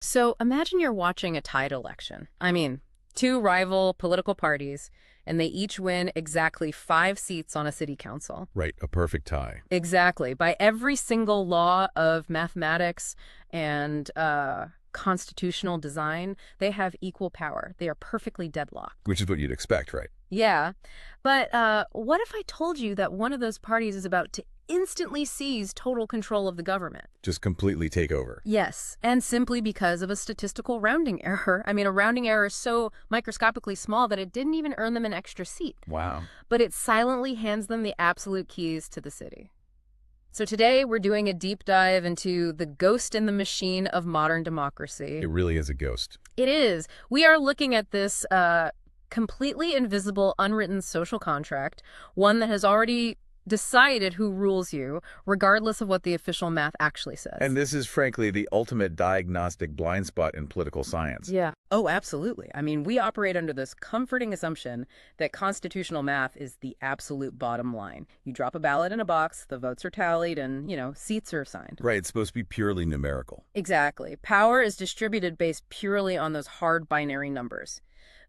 So imagine you're watching a tied election. I mean, two rival political parties, and they each win exactly 5 seats on a city council. Right, a perfect tie. Exactly. By every single law of mathematics and constitutional design, they have equal power. They are perfectly deadlocked. Which is what you'd expect, right? Yeah. But what if I told you that one of those parties is about to instantly seize total control of the government? Just completely take over. Yes, and simply because of a statistical rounding error. I mean, a rounding error is so microscopically small that it didn't even earn them an extra seat. Wow. But it silently hands them the absolute keys to the city. So today we're doing a deep dive into the ghost in the machine of modern democracy. It really is a ghost. It is. We are looking at this completely invisible, unwritten social contract, one that has already decided who rules you, regardless of what the official math actually says. And this is, frankly, the ultimate diagnostic blind spot in political science. Yeah. Oh, absolutely. I mean, we operate under this comforting assumption that constitutional math is the absolute bottom line. You drop a ballot in a box, the votes are tallied, and, seats are assigned. Right, it's supposed to be purely numerical. Exactly. Power is distributed based purely on those hard binary numbers.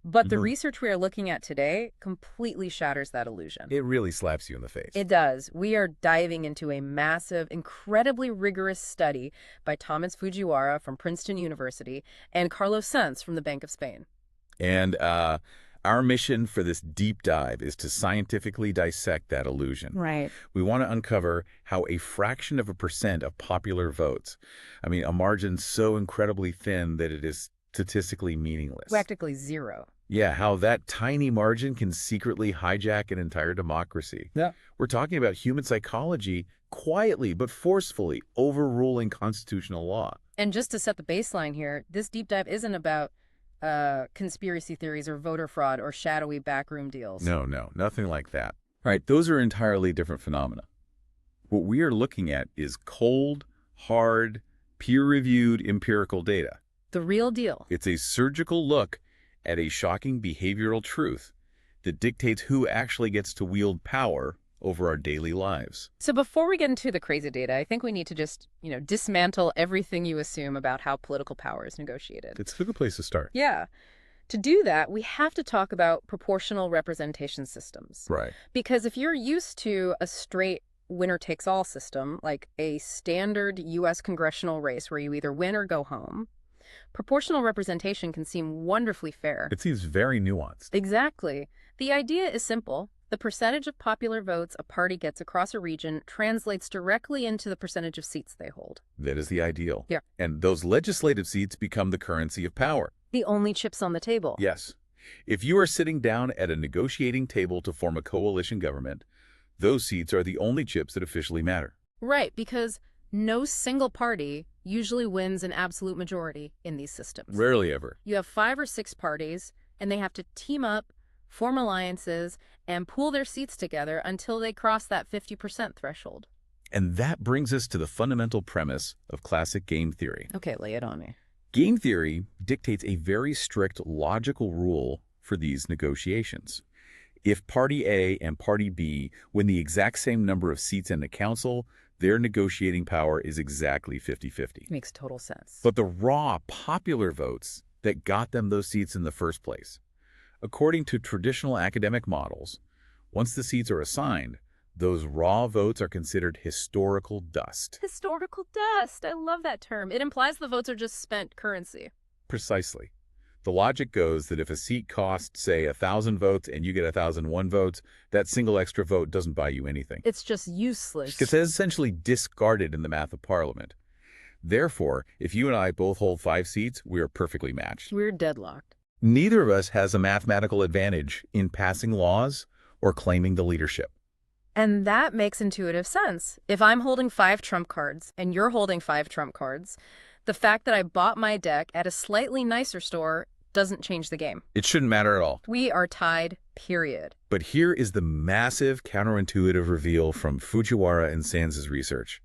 But the research we are looking at today completely shatters that illusion. It really slaps you in the face. It does. We are diving into a massive, incredibly rigorous study by Thomas Fujiwara from Princeton University and Carlos Sanz from the Bank of Spain. And our mission for this deep dive is to scientifically dissect that illusion. Right. We want to uncover how a fraction of a percent of popular votes, a margin so incredibly thin that it is statistically meaningless. Practically zero. Yeah, how that tiny margin can secretly hijack an entire democracy. Yeah. We're talking about human psychology quietly but forcefully overruling constitutional law. And just to set the baseline here, this deep dive isn't about conspiracy theories or voter fraud or shadowy backroom deals. No, nothing like that. Right, those are entirely different phenomena. What we are looking at is cold, hard, peer-reviewed empirical data. The real deal. It's a surgical look at a shocking behavioral truth that dictates who actually gets to wield power over our daily lives. So before we get into the crazy data, I think we need to just, dismantle everything you assume about how political power is negotiated. It's a good place to start. Yeah. To do that, we have to talk about proportional representation systems. Right. Because if you're used to a straight winner-takes-all system, like a standard U.S. congressional race where you either win or go home, proportional representation can seem wonderfully fair. It seems very nuanced. Exactly. The idea is simple. The percentage of popular votes a party gets across a region translates directly into the percentage of seats they hold. That is the ideal. Yeah. And those legislative seats become the currency of power. The only chips on the table. Yes. If you are sitting down at a negotiating table to form a coalition government, those seats are the only chips that officially matter. Right, because no single party usually wins an absolute majority in these systems. Rarely ever. You have 5 or 6 parties, and they have to team up, form alliances, and pool their seats together until they cross that 50% threshold. And that brings us to the fundamental premise of classic game theory. Okay, lay it on me. Game theory dictates a very strict logical rule for these negotiations. If Party A and Party B win the exact same number of seats in the council, their negotiating power is exactly 50-50. Makes total sense. But the raw popular votes that got them those seats in the first place, according to traditional academic models, once the seats are assigned, those raw votes are considered historical dust. Historical dust. I love that term. It implies the votes are just spent currency. Precisely. The logic goes that if a seat costs, say, 1,000 votes and you get 1,001 votes, that single extra vote doesn't buy you anything. It's just useless. It's essentially discarded in the math of Parliament. Therefore, if you and I both hold 5 seats, we are perfectly matched. We're deadlocked. Neither of us has a mathematical advantage in passing laws or claiming the leadership. And that makes intuitive sense. If I'm holding 5 trump cards and you're holding 5 trump cards, the fact that I bought my deck at a slightly nicer store doesn't change the game. It shouldn't matter at all. We are tied, period. But here is the massive counterintuitive reveal from Fujiwara and Sanz's research.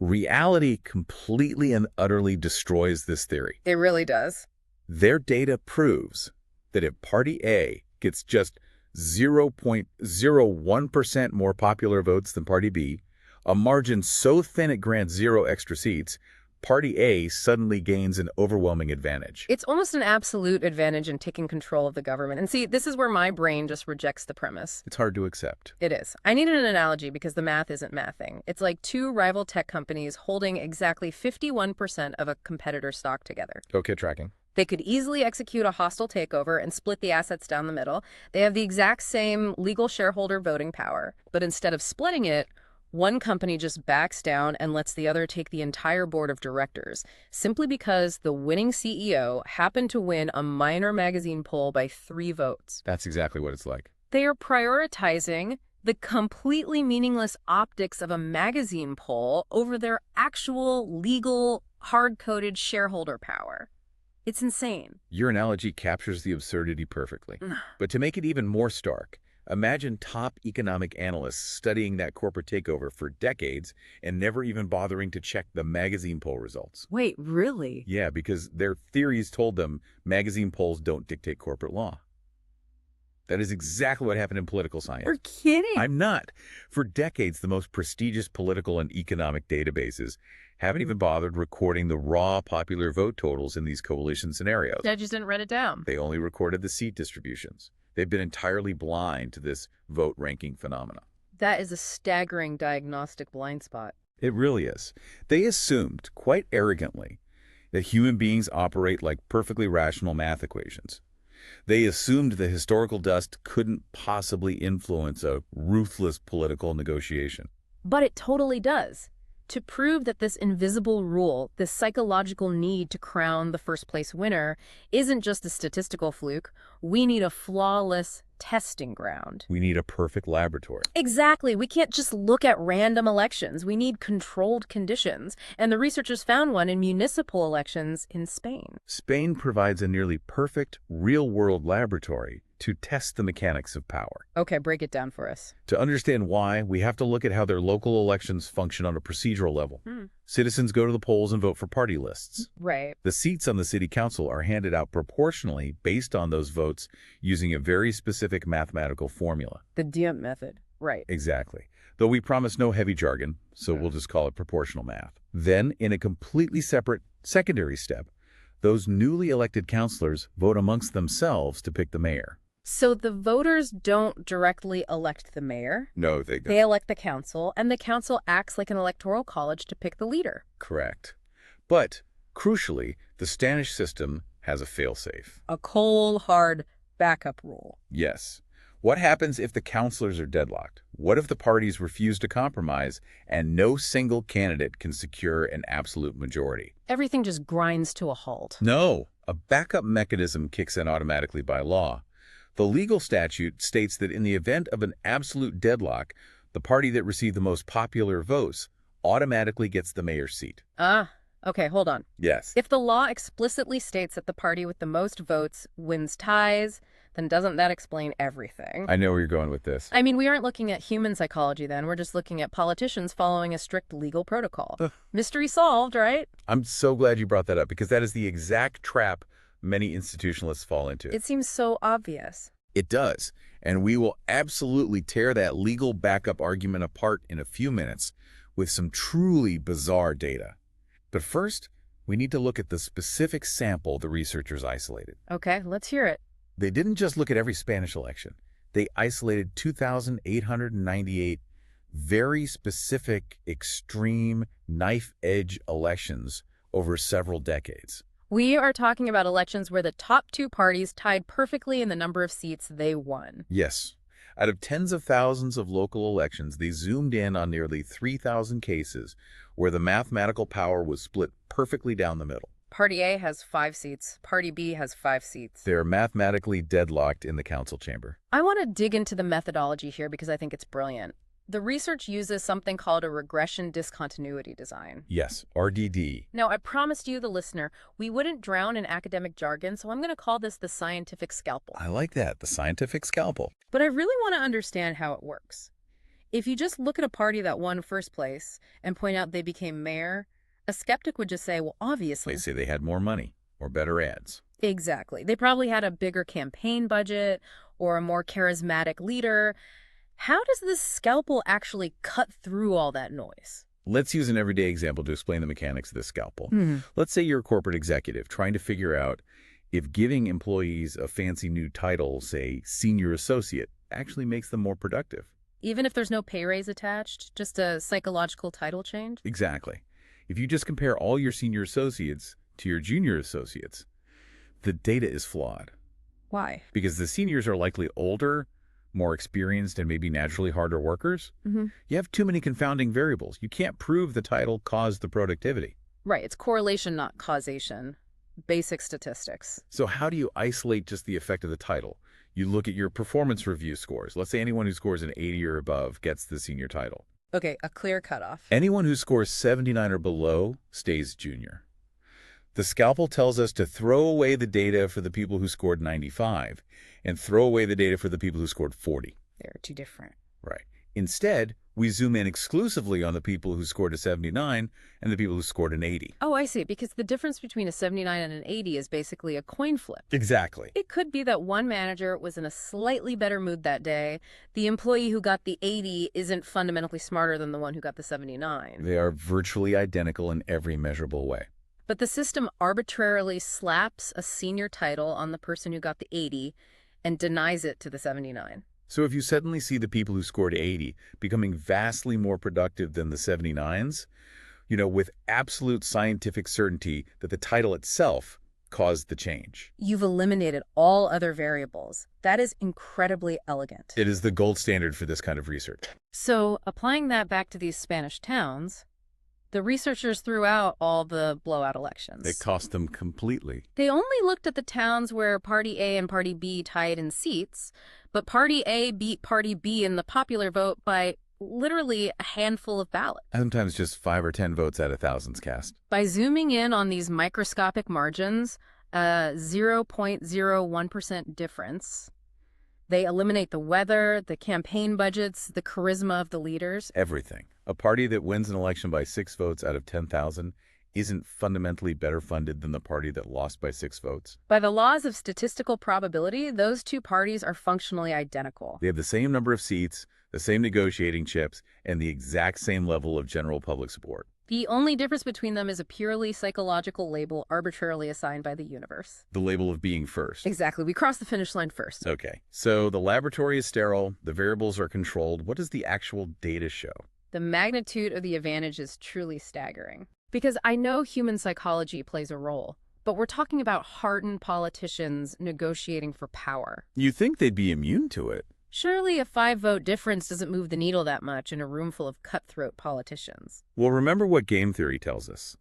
Reality completely and utterly destroys this theory. It really does. Their data proves that if Party A gets just 0.01% more popular votes than Party B, a margin so thin it grants 0 extra seats, Party A suddenly gains an overwhelming advantage. It's almost an absolute advantage in taking control of the government. And see, this is where my brain just rejects the premise. It's hard to accept. It is. I needed an analogy because the math isn't mathing. It's like two rival tech companies holding exactly 51% of a competitor's stock together. Okay, tracking. They could easily execute a hostile takeover and split the assets down the middle. They have the exact same legal shareholder voting power. But instead of splitting it, one company just backs down and lets the other take the entire board of directors, simply because the winning CEO happened to win a minor magazine poll by 3 votes. That's exactly what it's like. They are prioritizing the completely meaningless optics of a magazine poll over their actual legal, hard-coded shareholder power. It's insane. Your analogy captures the absurdity perfectly. But to make it even more stark, imagine top economic analysts studying that corporate takeover for decades and never even bothering to check the magazine poll results. Wait, really? Yeah, because their theories told them magazine polls don't dictate corporate law. That is exactly what happened in political science. You're kidding. I'm not. For decades, the most prestigious political and economic databases haven't even bothered recording the raw popular vote totals in these coalition scenarios. I just didn't write it down. They only recorded the seat distributions. They've been entirely blind to this vote ranking phenomena. That is a staggering diagnostic blind spot. It really is. They assumed, quite arrogantly, that human beings operate like perfectly rational math equations. They assumed the historical dust couldn't possibly influence a ruthless political negotiation. But it totally does. To prove that this invisible rule, this psychological need to crown the first place winner, isn't just a statistical fluke, we need a flawless testing ground. We need a perfect laboratory. Exactly. We can't just look at random elections. We need controlled conditions. And the researchers found one in municipal elections in Spain. Spain provides a nearly perfect real-world laboratory to test the mechanics of power. Okay, break it down for us. To understand why, we have to look at how their local elections function on a procedural level. Citizens go to the polls and vote for party lists. Right. The seats on the city council are handed out proportionally based on those votes using a very specific mathematical formula. The Diem method. Right. Exactly. Though we promise no heavy jargon, so we'll just call it proportional math. Then, in a completely separate secondary step, those newly elected councilors vote amongst themselves to pick the mayor. So the voters don't directly elect the mayor. No, they don't. They elect the council, and the council acts like an electoral college to pick the leader. Correct. But, crucially, the Spanish system has a failsafe. A cold, hard backup rule. Yes. What happens if the councilors are deadlocked? What if the parties refuse to compromise and no single candidate can secure an absolute majority? Everything just grinds to a halt. No. A backup mechanism kicks in automatically by law. The legal statute states that in the event of an absolute deadlock, the party that received the most popular votes automatically gets the mayor's seat. Okay, hold on. Yes. If the law explicitly states that the party with the most votes wins ties, then doesn't that explain everything? I know where you're going with this. I mean, we aren't looking at human psychology then. We're just looking at politicians following a strict legal protocol. Mystery solved, right? I'm so glad you brought that up because that is the exact trap many institutionalists fall into. It seems so obvious. It does. And we will absolutely tear that legal backup argument apart in a few minutes with some truly bizarre data. But first, we need to look at the specific sample the researchers isolated. Okay, let's hear it. They didn't just look at every Spanish election. They isolated 2,898 very specific, extreme, knife-edge elections over several decades. We are talking about elections where the top 2 parties tied perfectly in the number of seats they won. Yes. Out of tens of thousands of local elections, they zoomed in on nearly 3,000 cases where the mathematical power was split perfectly down the middle. Party A has 5 seats. Party B has 5 seats. They're mathematically deadlocked in the council chamber. I want to dig into the methodology here because I think it's brilliant. The research uses something called a regression discontinuity design. Yes, RDD. Now, I promised you, the listener, we wouldn't drown in academic jargon, so I'm going to call this the scientific scalpel. I like that, the scientific scalpel. But I really want to understand how it works. If you just look at a party that won first place and point out they became mayor, a skeptic would just say, well, obviously. They say they had more money or better ads. Exactly. They probably had a bigger campaign budget or a more charismatic leader. How does this scalpel actually cut through all that noise? Let's use an everyday example to explain the mechanics of this scalpel. Hmm. Let's say you're a corporate executive trying to figure out if giving employees a fancy new title, say senior associate, actually makes them more productive. Even if there's no pay raise attached, just a psychological title change? Exactly. If you just compare all your senior associates to your junior associates, the data is flawed Why? because the seniors are likely older, more experienced, and maybe naturally harder workers. Hmm. You have too many confounding variables. You can't prove the title caused the productivity. Right, it's correlation, not causation. Basic statistics. So how do you isolate just the effect of the title? You look at your performance review scores. Let's say anyone who scores an 80 or above gets the senior title. Okay, a clear cutoff. Anyone who scores 79 or below stays junior. The scalpel tells us to throw away the data for the people who scored 95 and throw away the data for the people who scored 40. They're too different. Right. Instead, we zoom in exclusively on the people who scored a 79 and the people who scored an 80. Oh, I see, because the difference between a 79 and an 80 is basically a coin flip. Exactly. It could be that one manager was in a slightly better mood that day. The employee who got the 80 isn't fundamentally smarter than the one who got the 79. They are virtually identical in every measurable way. But the system arbitrarily slaps a senior title on the person who got the 80 and denies it to the 79. So if you suddenly see the people who scored 80 becoming vastly more productive than the 79s, with absolute scientific certainty that the title itself caused the change. You've eliminated all other variables. That is incredibly elegant. It is the gold standard for this kind of research. So, applying that back to these Spanish towns, the researchers threw out all the blowout elections. It cost them completely. They only looked at the towns where Party A and Party B tied in seats, but Party A beat Party B in the popular vote by literally a handful of ballots. Sometimes just 5 or 10 votes out of thousands cast. By zooming in on these microscopic margins, a 0.01% difference, they eliminate the weather, the campaign budgets, the charisma of the leaders. Everything. A party that wins an election by 6 votes out of 10,000 isn't fundamentally better funded than the party that lost by 6 votes. By the laws of statistical probability, those two parties are functionally identical. They have the same number of seats, the same negotiating chips, and the exact same level of general public support. The only difference between them is a purely psychological label arbitrarily assigned by the universe. The label of being first. Exactly. We crossed the finish line first. Okay, so the laboratory is sterile, the variables are controlled. What does the actual data show? The magnitude of the advantage is truly staggering. Because I know human psychology plays a role, but we're talking about hardened politicians negotiating for power. You think they'd be immune to it? Surely a 5-vote difference doesn't move the needle that much in a room full of cutthroat politicians. Well, remember what game theory tells us.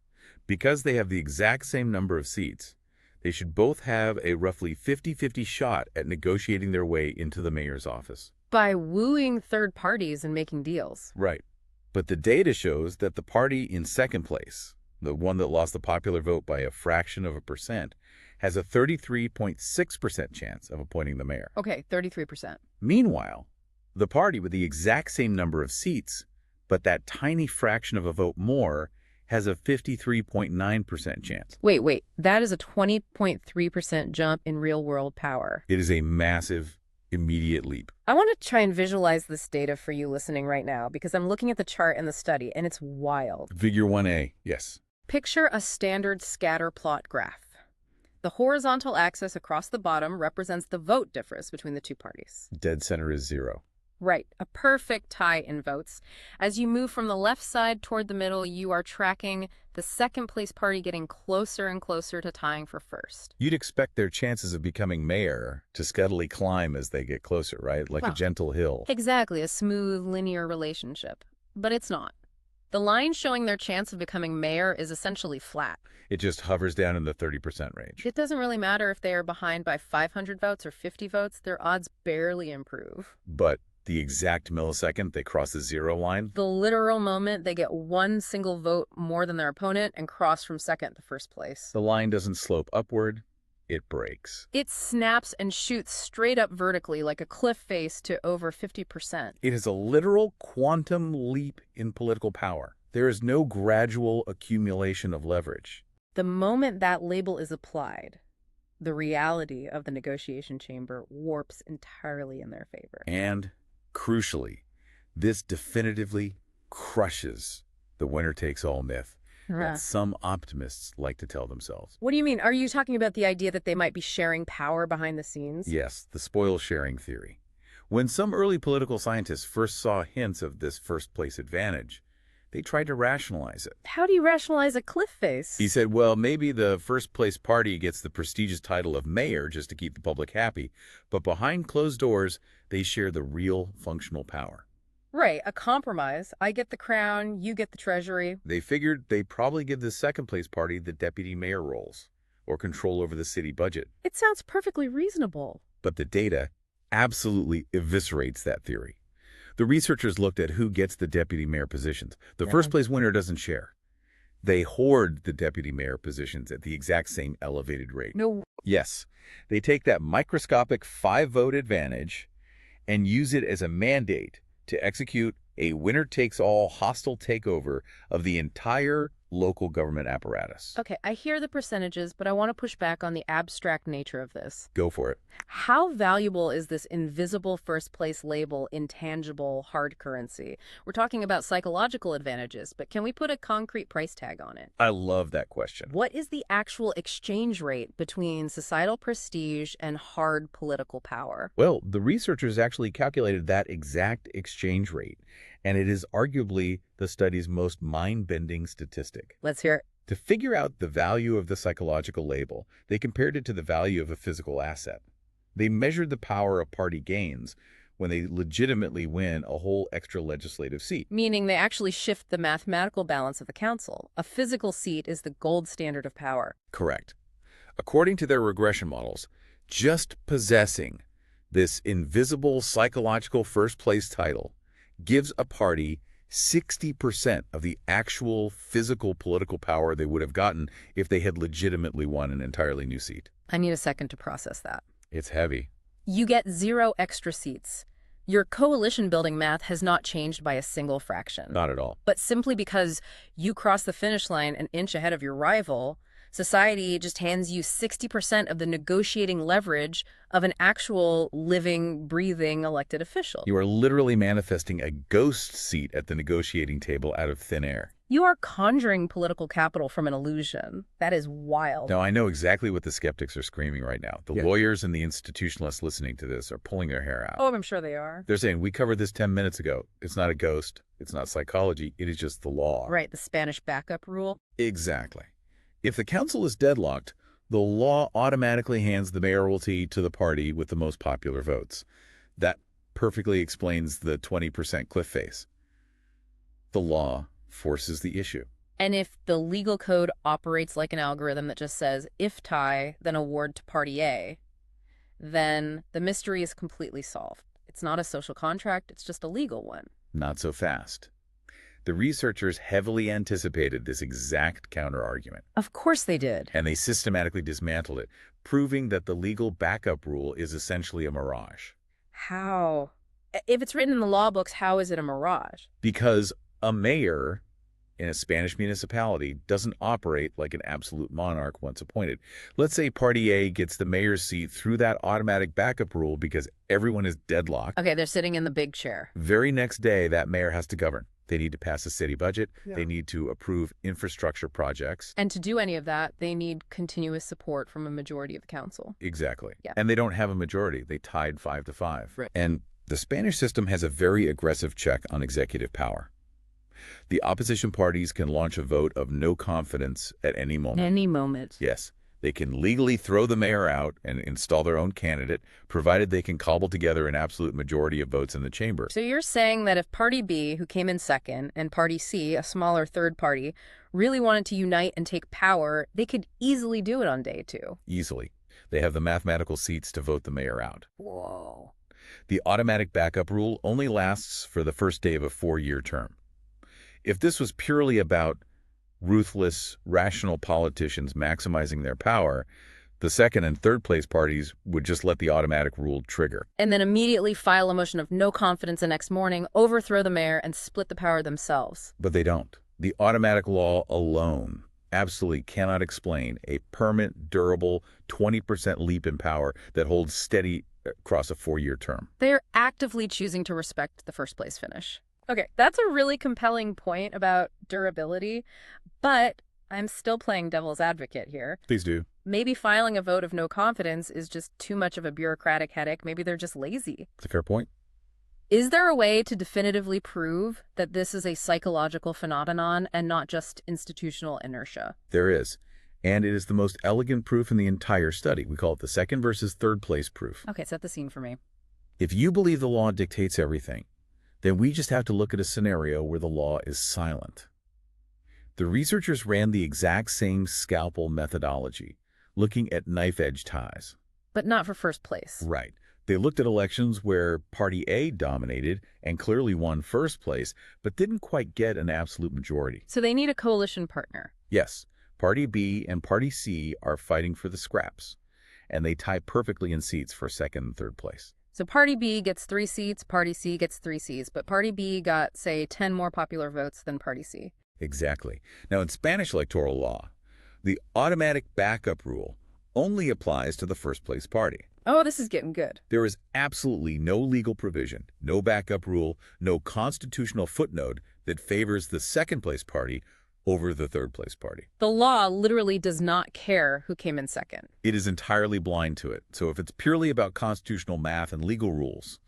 Because they have the exact same number of seats, they should both have a roughly 50-50 shot at negotiating their way into the mayor's office. By wooing third parties and making deals. Right. But the data shows that the party in second place, the one that lost the popular vote by a fraction of a percent, has a 33.6% chance of appointing the mayor. Okay, 33%. Meanwhile, the party with the exact same number of seats, but that tiny fraction of a vote more, has a 53.9% chance. Wait. That is a 20.3% jump in real-world power. It is a massive, immediate leap. I want to try and visualize this data for you listening right now because I'm looking at the chart in the study and it's wild. Figure 1A, yes. Picture a standard scatter plot graph. The horizontal axis across the bottom represents the vote difference between the two parties. Dead center is 0. Right, a perfect tie in votes. As you move from the left side toward the middle, you are tracking the second place party getting closer and closer to tying for first. You'd expect their chances of becoming mayor to steadily climb as they get closer, right? Like a gentle hill. Exactly, a smooth, linear relationship. But it's not. The line showing their chance of becoming mayor is essentially flat. It just hovers down in the 30% range. It doesn't really matter if they are behind by 500 votes or 50 votes, their odds barely improve. But the exact millisecond they cross the 0 line, The literal moment they get one single vote more than their opponent and cross from second to first place. the line doesn't slope upward, it breaks. It snaps and shoots straight up vertically like a cliff face to over 50%. It is a literal quantum leap in political power. There is no gradual accumulation of leverage. The moment that label is applied, the reality of the negotiation chamber warps entirely in their favor. And, crucially, this definitively crushes the winner-takes-all myth that Huh. some optimists like to tell themselves. What do you mean? Are you talking about the idea that they might be sharing power behind the scenes? Yes, the spoil-sharing theory. When some early political scientists first saw hints of this first-place advantage, they tried to rationalize it. How do you rationalize a cliff He face? said, well, maybe the first-place party gets the prestigious title of mayor just to keep the public happy, but behind closed doors, they share the real functional power. Right, a compromise. I get the crown, you get the treasury. They figured they'd probably give the second-place party the deputy mayor roles or control over the city budget. It sounds perfectly reasonable. But the data absolutely eviscerates that theory. The researchers looked at who gets the deputy mayor positions. The Yeah. first-place winner doesn't share. They hoard the deputy mayor positions at the exact same elevated rate. No. Yes, they take that microscopic 5-vote advantage and use it as a mandate to execute a winner-takes-all hostile takeover of the entire local government apparatus. Okay, I hear the percentages, but I want to push back on the abstract nature of this. Go for it. How valuable is this invisible first place label, intangible hard currency? We're talking about psychological advantages, but can we put a concrete price tag on it? I love that question. What is the actual exchange rate between societal prestige and hard political power? Well, the researchers actually calculated that exact exchange rate, and it is arguably the study's most mind-bending statistic. Let's hear it. To figure out the value of the psychological label, they compared it to the value of a physical asset. They measured the power of party gains when they legitimately win a whole extra legislative seat. Meaning they actually shift the mathematical balance of the council. A physical seat is the gold standard of power. Correct. According to their regression models, just possessing this invisible psychological first-place title gives a party 60% of the actual physical political power they would have gotten if they had legitimately won an entirely new seat. I need a second to process that. It's heavy. You get 0 extra seats. Your coalition building math has not changed by a single fraction. Not at all. But simply because you cross the finish line an inch ahead of your rival, society just hands you 60% of the negotiating leverage of an actual living, breathing elected official. You are literally manifesting a ghost seat at the negotiating table out of thin air. You are conjuring political capital from an illusion. That is wild. Now, I know exactly what the skeptics are screaming right now. The Yeah. lawyers and the institutionalists listening to this are pulling their hair out. Oh, I'm sure they are. They're saying, we covered this 10 minutes ago. It's not a ghost. It's not psychology. It is just the law. Right, the Spanish backup rule. Exactly. If the council is deadlocked, the law automatically hands the mayoralty to the party with the most popular votes. That perfectly explains the 20% cliff face. The law forces the issue. And if the legal code operates like an algorithm that just says, if tie, then award to party A, then the mystery is completely solved. It's not a social contract, it's just a legal one. Not so fast. The researchers heavily anticipated this exact counter-argument, Of course they did. and they systematically dismantled it, proving that the legal backup rule is essentially a mirage. How? If it's written in the law books, how is it a mirage? Because a mayor in a Spanish municipality doesn't operate like an absolute monarch once appointed. Let's say Party A gets the mayor's seat through that automatic backup rule because everyone is deadlocked. Okay, they're sitting in the big chair. Very next day, that mayor has to govern. They need to pass a city budget. Yeah. They need to approve infrastructure projects. And to do any of that, they need continuous support from a majority of the council. Exactly. Yeah. And they don't have a majority. They tied 5-5. Right. And the Spanish system has a very aggressive check on executive power. The opposition parties can launch a vote of no confidence at any moment. Any moment. Yes. They can legally throw the mayor out and install their own candidate, provided they can cobble together an absolute majority of votes in the chamber. So you're saying that if Party B, who came in second, and Party C, a smaller third party, really wanted to unite and take power, they could easily do it on day 2. Easily. They have the mathematical seats to vote the mayor out. Whoa. The automatic backup rule only lasts for the first day of a 4-year term. If this was purely about ruthless, rational politicians maximizing their power, the second and third place parties would just let the automatic rule trigger. And then immediately file a motion of no confidence the next morning, overthrow the mayor, and split the power themselves. But they don't. The automatic law alone absolutely cannot explain a permanent, durable 20% leap in power that holds steady across a 4-year term. They're actively choosing to respect the first place finish. Okay, that's a really compelling point about durability, but I'm still playing devil's advocate here. Please do. Maybe filing a vote of no confidence is just too much of a bureaucratic headache. Maybe they're just lazy. It's a fair point. Is there a way to definitively prove that this is a psychological phenomenon and not just institutional inertia? There is. And it is the most elegant proof in the entire study. We call it the second versus third place proof. Okay, set the scene for me. If you believe the law dictates everything, then we just have to look at a scenario where the law is silent. The researchers ran the exact same scalpel methodology, looking at knife-edge ties. But not for first place. Right. They looked at elections where Party A dominated and clearly won first place, but didn't quite get an absolute majority. So they need a coalition partner. Yes, Party B and Party C are fighting for the scraps, and they tie perfectly in seats for second and third place. So Party B gets 3 seats, Party C gets 3 seats, but Party B got, say, 10 more popular votes than Party C. Exactly. Now, in Spanish electoral law, the automatic backup rule only applies to the first-place party. Oh, this is getting good. There is absolutely no legal provision, no backup rule, no constitutional footnote that favors the second-place party over the third-place party. The law literally does not care who came in second. It is entirely blind to it. So if it's purely about constitutional math and legal rules,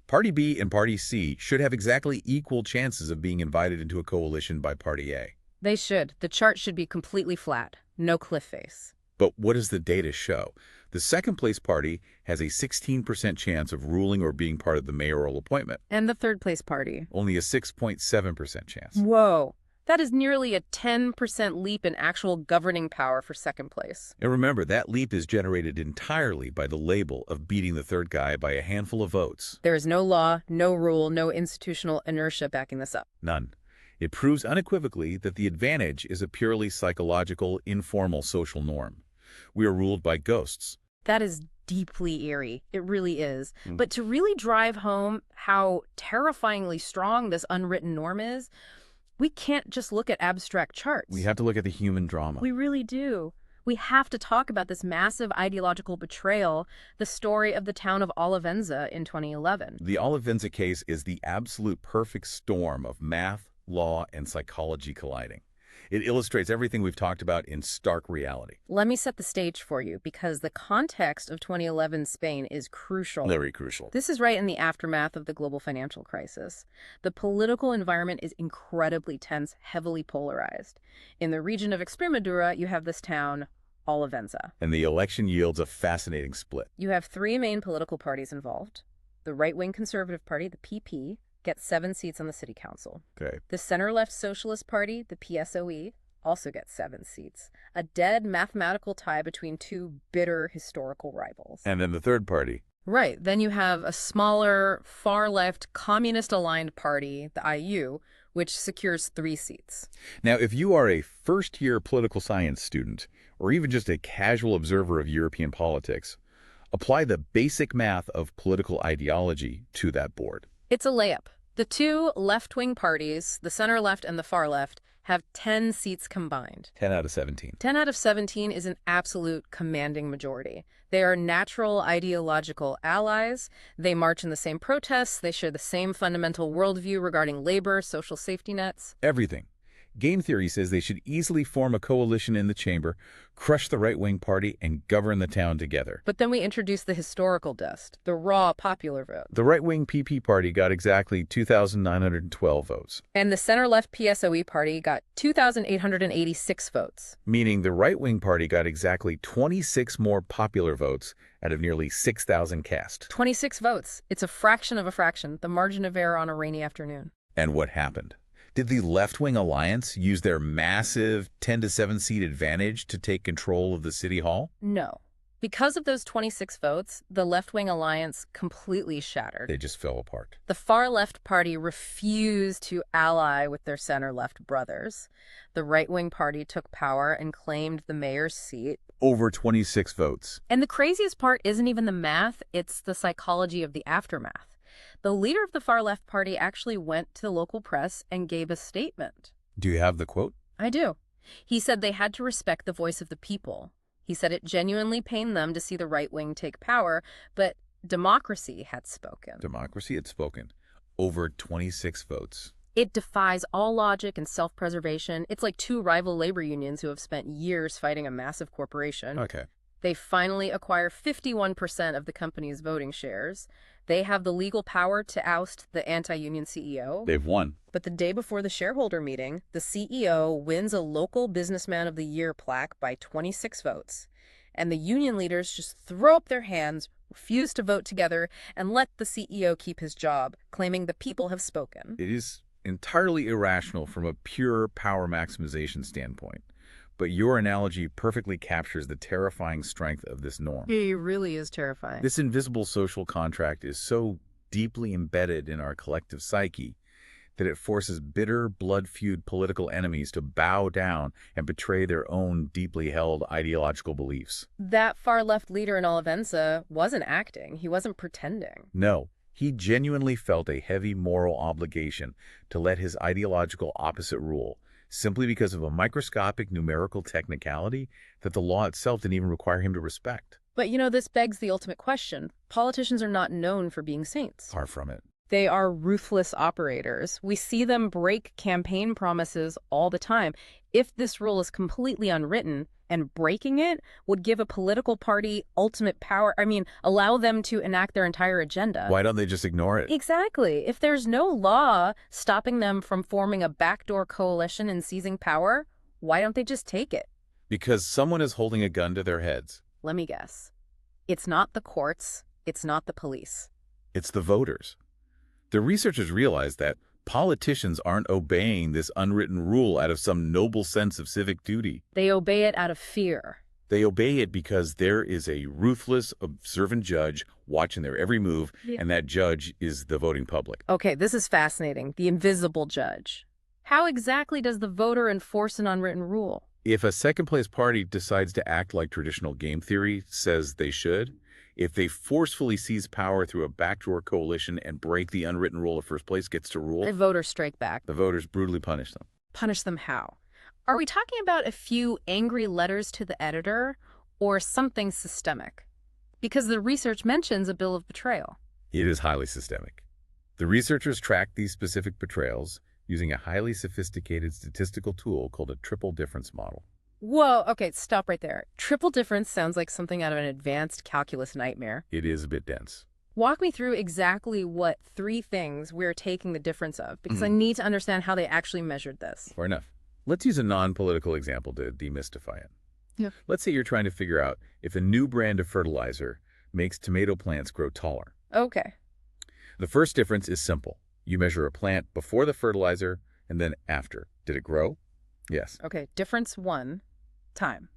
Party B and Party C should have exactly equal chances of being invited into a coalition by Party A. They should. The chart should be completely flat. No cliff face. But what does the data show? The second-place party has a 16% chance of ruling or being part of the mayoral appointment. And the third-place party? Only a 6.7% chance. Whoa. That is nearly a 10% leap in actual governing power for second place. And remember, that leap is generated entirely by the label of beating the third guy by a handful of votes. There is no law, no rule, no institutional inertia backing this up. None. It proves unequivocally that the advantage is a purely psychological, informal social norm. We are ruled by ghosts. That is deeply eerie. It really is. But to really drive home how terrifyingly strong this unwritten norm is, we can't just look at abstract charts. We have to look at the human drama. We really do. We have to talk about this massive ideological betrayal, the story of the town of Olivenza in 2011. The Olivenza case is the absolute perfect storm of math, law, and psychology colliding. It illustrates everything we've talked about in stark reality. Let me set the stage for you, because the context of 2011 Spain is crucial. Very crucial. This is right in the aftermath of the global financial crisis. The political environment is incredibly tense, heavily polarized. In the region of Extremadura, you have this town, Olivenza. And the election yields a fascinating split. You have 3 main political parties involved. The right-wing Conservative Party, the PP, gets 7 seats on the city council. Okay. The center-left Socialist Party, the PSOE, also gets 7 seats. A dead mathematical tie between 2 bitter historical rivals. And then the third party. Right. Then you have a smaller, far-left, communist-aligned party, the IU, which secures 3 seats. Now, if you are a first-year political science student, or even just a casual observer of European politics, apply the basic math of political ideology to that board. It's a layup. The 2 left-wing parties, the center-left and the far-left, have 10 seats combined. 10 out of 17. 10 out of 17 is an absolute commanding majority. They are natural ideological allies. They march in the same protests. They share the same fundamental worldview regarding labor, social safety nets. Everything. Game theory says they should easily form a coalition in the chamber, crush the right-wing party, and govern the town together. But then we introduce the historical dust, the raw popular vote. The right-wing PP party got exactly 2,912 votes. And the center-left PSOE party got 2,886 votes. Meaning the right-wing party got exactly 26 more popular votes out of nearly 6,000 cast. 26 votes. It's a fraction of a fraction, the margin of error on a rainy afternoon. And what happened? Did the left-wing alliance use their massive 10-to-7 seat advantage to take control of the city hall? No. Because of those 26 votes, the left-wing alliance completely shattered. They just fell apart. The far-left party refused to ally with their center-left brothers. The right-wing party took power and claimed the mayor's seat. Over 26 votes. And the craziest part isn't even the math, it's the psychology of the aftermath. The leader of the far-left party actually went to the local press and gave a statement. Do you have the quote? I do. He said they had to respect the voice of the people. He said it genuinely pained them to see the right wing take power, but democracy had spoken. Democracy had spoken. Over 26 votes. It defies all logic and self-preservation. It's like two rival labor unions who have spent years fighting a massive corporation. Okay. They finally acquire 51% of the company's voting shares. They have the legal power to oust the anti-union CEO. They've won. But the day before the shareholder meeting, the CEO wins a local businessman of the year plaque by 26 votes. And the union leaders just throw up their hands, refuse to vote together, and let the CEO keep his job, claiming the people have spoken. It is entirely irrational from a pure power maximization standpoint. But your analogy perfectly captures the terrifying strength of this norm. It really is terrifying. This invisible social contract is so deeply embedded in our collective psyche that it forces bitter, blood-feud political enemies to bow down and betray their own deeply held ideological beliefs. That far-left leader in Olivenza wasn't acting. He wasn't pretending. No, he genuinely felt a heavy moral obligation to let his ideological opposite rule, simply because of a microscopic numerical technicality that the law itself didn't even require him to respect. But, this begs the ultimate question. Politicians are not known for being saints. Far from it. They are ruthless operators. We see them break campaign promises all the time. If this rule is completely unwritten, and breaking it would give a political party ultimate power, allow them to enact their entire agenda. Why don't they just ignore it? Exactly. If there's no law stopping them from forming a backdoor coalition and seizing power, why don't they just take it? Because someone is holding a gun to their heads. Let me guess. It's not the courts. It's not the police. It's the voters. The researchers realized that politicians aren't obeying this unwritten rule out of some noble sense of civic duty. They obey it out of fear. They obey it because there is a ruthless, observant judge watching their every move, and that judge is the voting public. Okay, this is fascinating. The invisible judge. How exactly does the voter enforce an unwritten rule? If a second-place party decides to act like traditional game theory says they should, if they forcefully seize power through a backdoor coalition and break the unwritten rule of first place gets to rule, The voters strike back. the voters brutally punish them. Punish them how? Are we talking about a few angry letters to the editor or something systemic? Because the research mentions a bill of betrayal. It is highly systemic. The researchers tracked these specific betrayals using a highly sophisticated statistical tool called a triple difference model. Whoa, okay, stop right there. Triple difference sounds like something out of an advanced calculus nightmare. It is a bit dense. Walk me through exactly what 3 things we're taking the difference of, because I need to understand how they actually measured this. Fair enough. Let's use a non-political example to demystify it. Yeah. Let's say you're trying to figure out if a new brand of fertilizer makes tomato plants grow taller. Okay. The first difference is simple. You measure a plant before the fertilizer and then after. Did it grow? Yes. Okay, difference 1, time.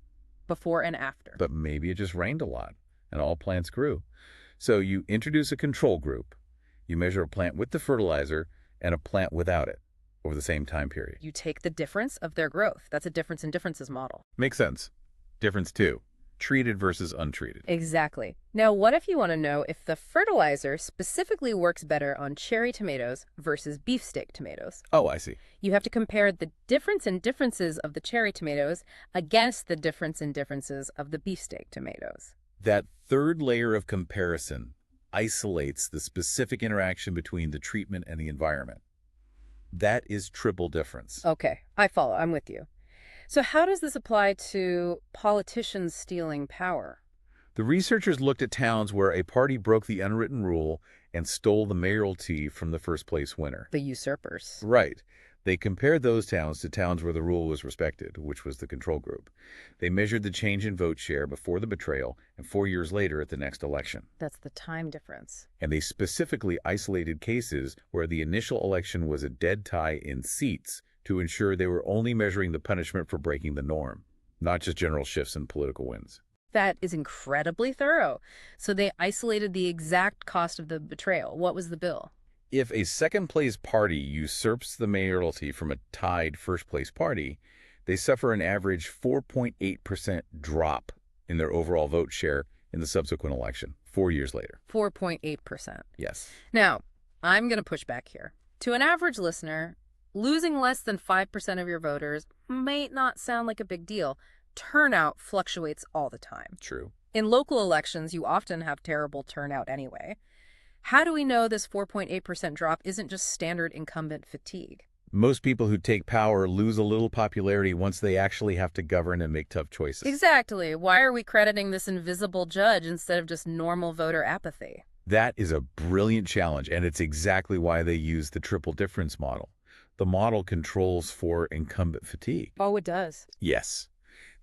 Before and after. But maybe it just rained a lot and all plants grew. So you introduce a control group. You measure a plant with the fertilizer and a plant without it over the same time period. You take the difference of their growth. That's a difference in differences model. Makes sense. Difference 2. Treated versus untreated. Exactly. Now, what if you want to know if the fertilizer specifically works better on cherry tomatoes versus beefsteak tomatoes? Oh, I see. You have to compare the difference in differences of the cherry tomatoes against the difference in differences of the beefsteak tomatoes. That third layer of comparison isolates the specific interaction between the treatment and the environment. That is triple difference. Okay, I follow. I'm with you. So how does this apply to politicians stealing power? The researchers looked at towns where a party broke the unwritten rule and stole the mayoralty from the first place winner. The usurpers. Right. They compared those towns to towns where the rule was respected, which was the control group. They measured the change in vote share before the betrayal and 4 years later at the next election. That's the time difference. And they specifically isolated cases where the initial election was a dead tie in seats to ensure they were only measuring the punishment for breaking the norm, not just general shifts in political wins. That is incredibly thorough. So they isolated the exact cost of the betrayal. What was the bill? If a second-place party usurps the mayoralty from a tied first-place party, they suffer an average 4.8% drop in their overall vote share in the subsequent election, 4 years later. 4.8%. Yes. Now, I'm going to push back here. To an average listener, losing less than 5% of your voters may not sound like a big deal. Turnout fluctuates all the time. True. In local elections, you often have terrible turnout anyway. How do we know this 4.8% drop isn't just standard incumbent fatigue? Most people who take power lose a little popularity once they actually have to govern and make tough choices. Exactly. Why are we crediting this invisible judge instead of just normal voter apathy? That is a brilliant challenge, and it's exactly why they use the triple difference model. The model controls for incumbent fatigue. Oh, it does. Yes.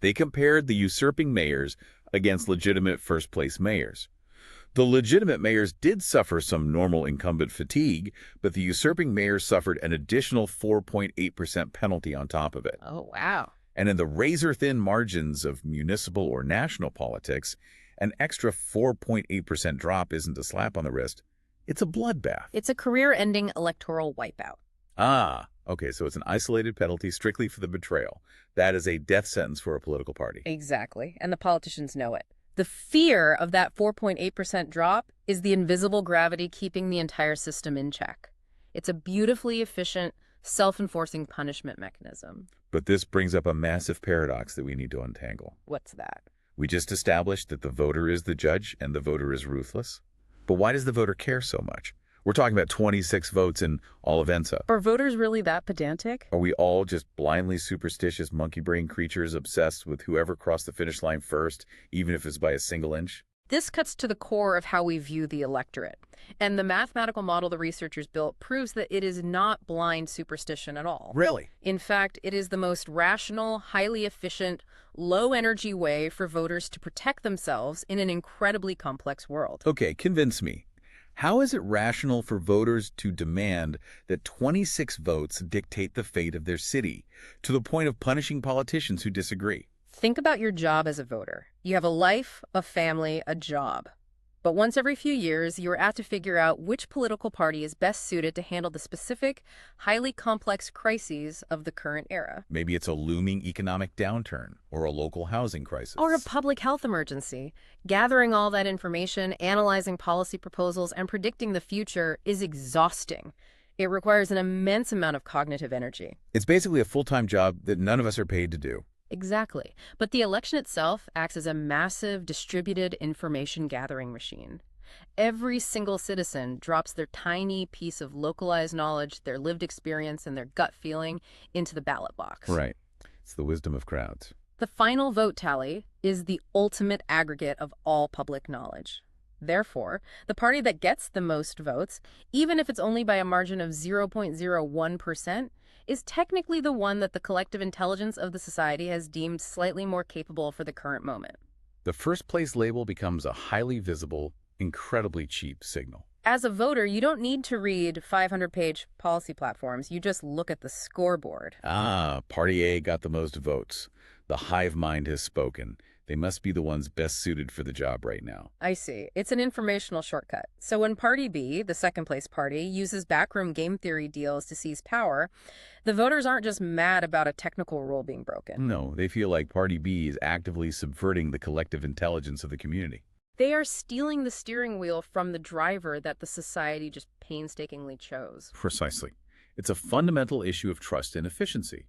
They compared the usurping mayors against legitimate first-place mayors. The legitimate mayors did suffer some normal incumbent fatigue, but the usurping mayors suffered an additional 4.8% penalty on top of it. Oh, wow. And in the razor-thin margins of municipal or national politics, an extra 4.8% drop isn't a slap on the wrist. It's a bloodbath. It's a career-ending electoral wipeout. Ah, okay, so it's an isolated penalty strictly for the betrayal. That is a death sentence for a political party. Exactly. And the politicians know it. The fear of that 4.8% drop is the invisible gravity keeping the entire system in check. It's a beautifully efficient, self-enforcing punishment mechanism. But this brings up a massive paradox that we need to untangle. What's that? We just established that the voter is the judge and the voter is ruthless. But why does the voter care so much? We're talking about 26 votes in all of ENSA. Are voters really that pedantic? Are we all just blindly superstitious monkey brain creatures obsessed with whoever crossed the finish line first, even if it's by a single inch? This cuts to the core of how we view the electorate. And the mathematical model the researchers built proves that it is not blind superstition at all. Really? In fact, it is the most rational, highly efficient, low-energy way for voters to protect themselves in an incredibly complex world. Okay, convince me. How is it rational for voters to demand that 26 votes dictate the fate of their city, to the point of punishing politicians who disagree? Think about your job as a voter. You have a life, a family, a job. But once every few years, you are asked to figure out which political party is best suited to handle the specific, highly complex crises of the current era. Maybe it's a looming economic downturn or a local housing crisis. Or a public health emergency. Gathering all that information, analyzing policy proposals, and predicting the future is exhausting. It requires an immense amount of cognitive energy. It's basically a full-time job that none of us are paid to do. Exactly. But the election itself acts as a massive distributed information gathering machine. Every single citizen drops their tiny piece of localized knowledge, their lived experience, and their gut feeling into the ballot box. Right. It's the wisdom of crowds. The final vote tally is the ultimate aggregate of all public knowledge. Therefore, the party that gets the most votes, even if it's only by a margin of 0.01%, is technically the one that the collective intelligence of the society has deemed slightly more capable for the current moment. The first place label becomes a highly visible, incredibly cheap signal. As a voter, you don't need to read 500-page policy platforms. You just look at the scoreboard. Ah, Party A got the most votes. The hive mind has spoken. They must be the ones best suited for the job right now. I see. It's an informational shortcut. So when Party B, the second-place party, uses backroom game theory deals to seize power, the voters aren't just mad about a technical rule being broken. No, they feel like Party B is actively subverting the collective intelligence of the community. They are stealing the steering wheel from the driver that the society just painstakingly chose. Precisely. It's a fundamental issue of trust and efficiency.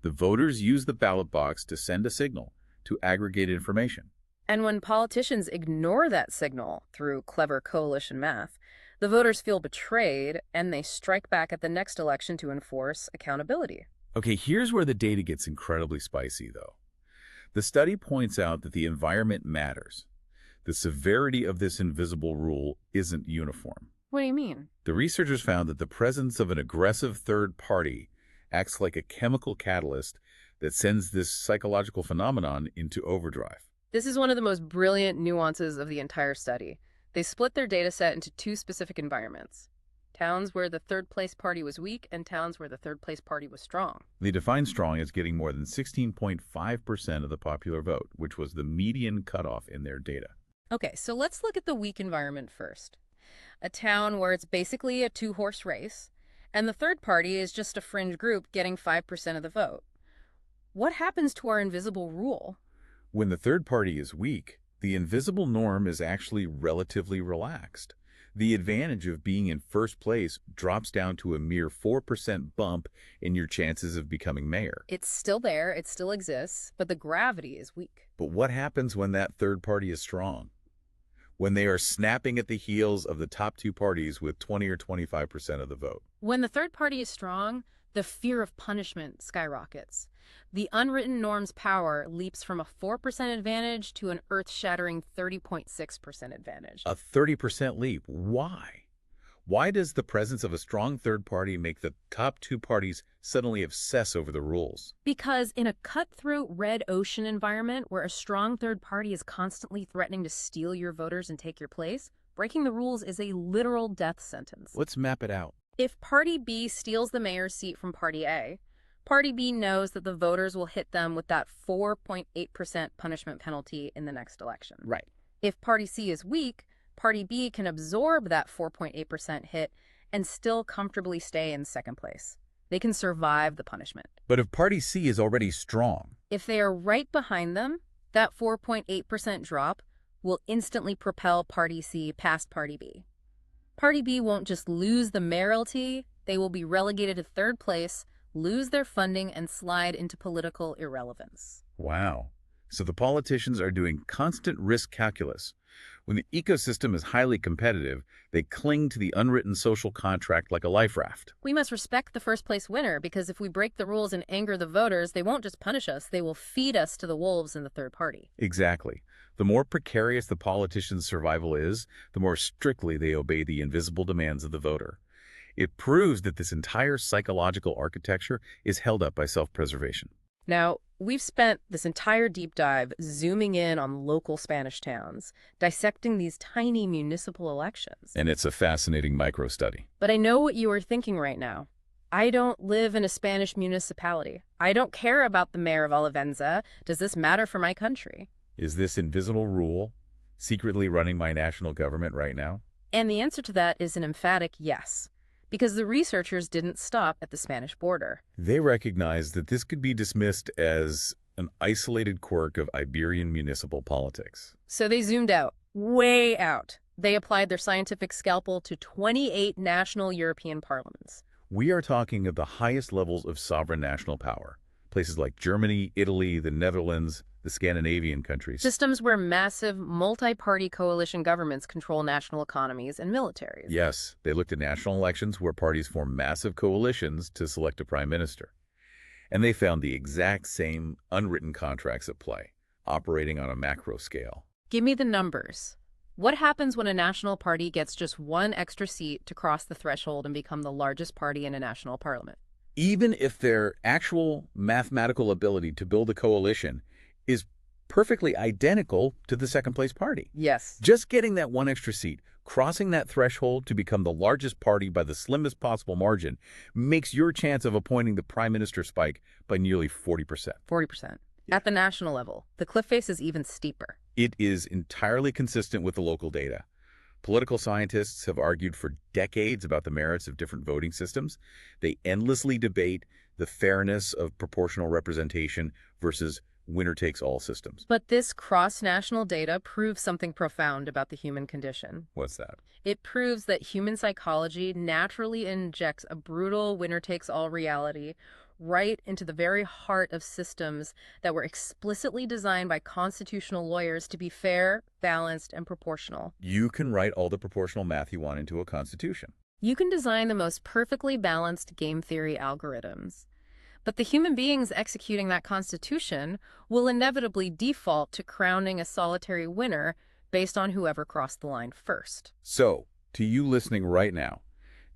The voters use the ballot box to send a signal, to aggregate information. And when politicians ignore that signal through clever coalition math, the voters feel betrayed and they strike back at the next election to enforce accountability. Okay, here's where the data gets incredibly spicy, though. The study points out that the environment matters. The severity of this invisible rule isn't uniform. What do you mean? The researchers found that the presence of an aggressive third party acts like a chemical catalyst that sends this psychological phenomenon into overdrive. This is one of the most brilliant nuances of the entire study. They split their data set into two specific environments. Towns where the third-place party was weak and towns where the third-place party was strong. They define strong as getting more than 16.5% of the popular vote, which was the median cutoff in their data. Okay, so let's look at the weak environment first. A town where it's basically a two-horse race, and the third party is just a fringe group getting 5% of the vote. What happens to our invisible rule? When the third party is weak, the invisible norm is actually relatively relaxed. The advantage of being in first place drops down to a mere 4% bump in your chances of becoming mayor. It's still there, it still exists, but the gravity is weak. But what happens when that third party is strong? when they are snapping at the heels of the top two parties with 20 or 25% of the vote. When the third party is strong, the fear of punishment skyrockets. The unwritten norm's power leaps from a 4% advantage to an earth-shattering 30.6% advantage. A 30% leap. Why? Why does the presence of a strong third party make the top two parties suddenly obsess over the rules? Because in a cutthroat red ocean environment where a strong third party is constantly threatening to steal your voters and take your place, breaking the rules is a literal death sentence. Let's map it out. If Party B steals the mayor's seat from Party A, Party B knows that the voters will hit them with that 4.8% punishment penalty in the next election. Right. If Party C is weak, Party B can absorb that 4.8% hit and still comfortably stay in second place. They can survive the punishment. But if Party C is already strong, If they are right behind them, that 4.8% drop will instantly propel Party C past Party B. Party B won't just lose the mayoralty, they will be relegated to third place, lose their funding, and slide into political irrelevance. wow. So the politicians are doing constant risk calculus. When the ecosystem is highly competitive, they cling to the unwritten social contract like a life raft. We must respect the first place winner because if we break the rules and anger the voters, they won't just punish us, they will feed us to the wolves in the third party. Exactly. The more precarious the politician's survival is, the more strictly they obey the invisible demands of the voter. It proves that this entire psychological architecture is held up by self-preservation. Now, we've spent this entire deep dive zooming in on local Spanish towns, dissecting these tiny municipal elections. And it's a fascinating micro-study. But I know what you are thinking right now. I don't live in a Spanish municipality. I don't care about the mayor of Olivenza. Does this matter for my country? Is this invisible rule secretly running my national government right now? And the answer to that is an emphatic yes, because the researchers didn't stop at the Spanish border. They recognized that this could be dismissed as an isolated quirk of Iberian municipal politics. So they zoomed out, way out. They applied their scientific scalpel to 28 national European parliaments. We are talking of the highest levels of sovereign national power. Places like Germany, Italy, the Netherlands, the Scandinavian countries. Systems where massive multi-party coalition governments control national economies and militaries. Yes, they looked at national elections where parties form massive coalitions to select a prime minister. And they found the exact same unwritten contracts at play, operating on a macro scale. Give me the numbers. What happens when a national party gets just one extra seat to cross the threshold and become the largest party in a national parliament? Even if their actual mathematical ability to build a coalition is perfectly identical to the second-place party. Yes. Just getting that one extra seat, crossing that threshold to become the largest party by the slimmest possible margin, makes your chance of appointing the prime minister spike by nearly 40%. 40%. Yeah. At the national level, the cliff face is even steeper. It is entirely consistent with the local data. Political scientists have argued for decades about the merits of different voting systems. They endlessly debate the fairness of proportional representation versus winner-takes-all systems. But this cross-national data proves something profound about the human condition. What's that? It proves that human psychology naturally injects a brutal winner-takes-all reality right into the very heart of systems that were explicitly designed by constitutional lawyers to be fair, balanced, and proportional. You can write all the proportional math you want into a constitution. You can design the most perfectly balanced game theory algorithms. But the human beings executing that constitution will inevitably default to crowning a solitary winner based on whoever crossed the line first. So, to you listening right now,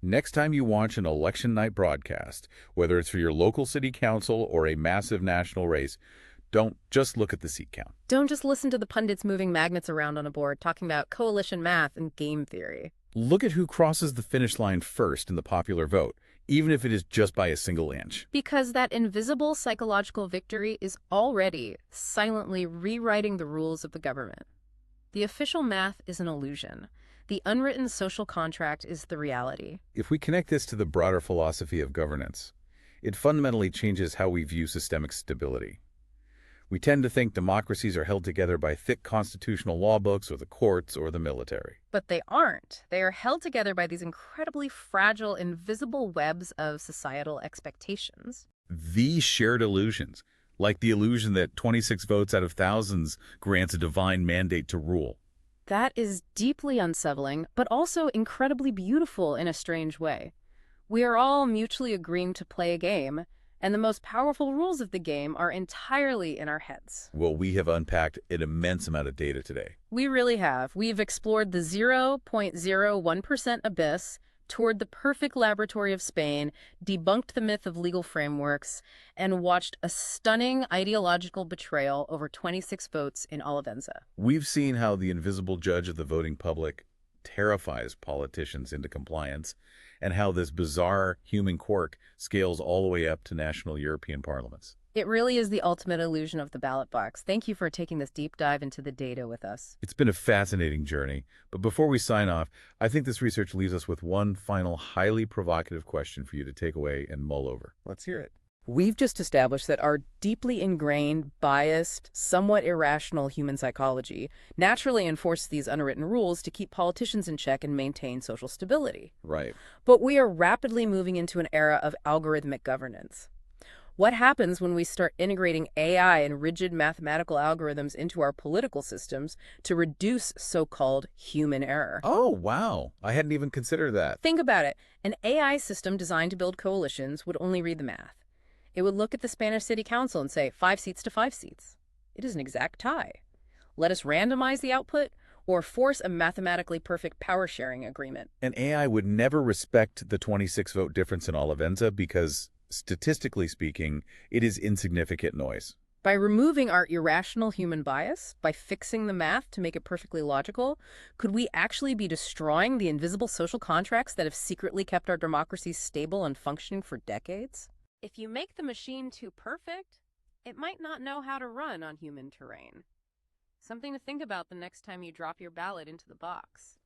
next time you watch an election night broadcast, whether it's for your local city council or a massive national race, don't just look at the seat count. Don't just listen to the pundits moving magnets around on a board talking about coalition math and game theory. Look at who crosses the finish line first in the popular vote, even if it is just by a single inch. Because that invisible psychological victory is already silently rewriting the rules of the government. The official math is an illusion. The unwritten social contract is the reality. If we connect this to the broader philosophy of governance, it fundamentally changes how we view systemic stability. We tend to think democracies are held together by thick constitutional law books or the courts or the military. But they aren't. They are held together by these incredibly fragile, invisible webs of societal expectations. These shared illusions, like the illusion that 26 votes out of thousands grants a divine mandate to rule. That is deeply unsettling, but also incredibly beautiful in a strange way. We are all mutually agreeing to play a game, and the most powerful rules of the game are entirely in our heads. Well, we have unpacked an immense amount of data today. We really have. We've explored the 0.01% abyss, toured the perfect laboratory of Spain, debunked the myth of legal frameworks, and watched a stunning ideological betrayal over 26 votes in Olivenza. We've seen how the invisible judge of the voting public terrifies politicians into compliance, and how this bizarre human quirk scales all the way up to national European parliaments. It really is the ultimate illusion of the ballot box. Thank you for taking this deep dive into the data with us. It's been a fascinating journey, but before we sign off, I think this research leaves us with one final highly provocative question for you to take away and mull over. Let's hear it. We've just established that our deeply ingrained, biased, somewhat irrational human psychology naturally enforces these unwritten rules to keep politicians in check and maintain social stability. Right. But we are rapidly moving into an era of algorithmic governance. What happens when we start integrating AI and rigid mathematical algorithms into our political systems to reduce so-called human error? Oh, wow. I hadn't even considered that. Think about it. An AI system designed to build coalitions would only read the math. It would look at the Spanish City Council and say 5 seats to 5 seats. It is an exact tie. Let us randomize the output or force a mathematically perfect power-sharing agreement. An AI would never respect the 26-vote difference in Olivenza because, statistically speaking, it is insignificant noise. By removing our irrational human bias, by fixing the math to make it perfectly logical, could we actually be destroying the invisible social contracts that have secretly kept our democracies stable and functioning for decades? If you make the machine too perfect, it might not know how to run on human terrain. Something to think about the next time you drop your ballot into the box.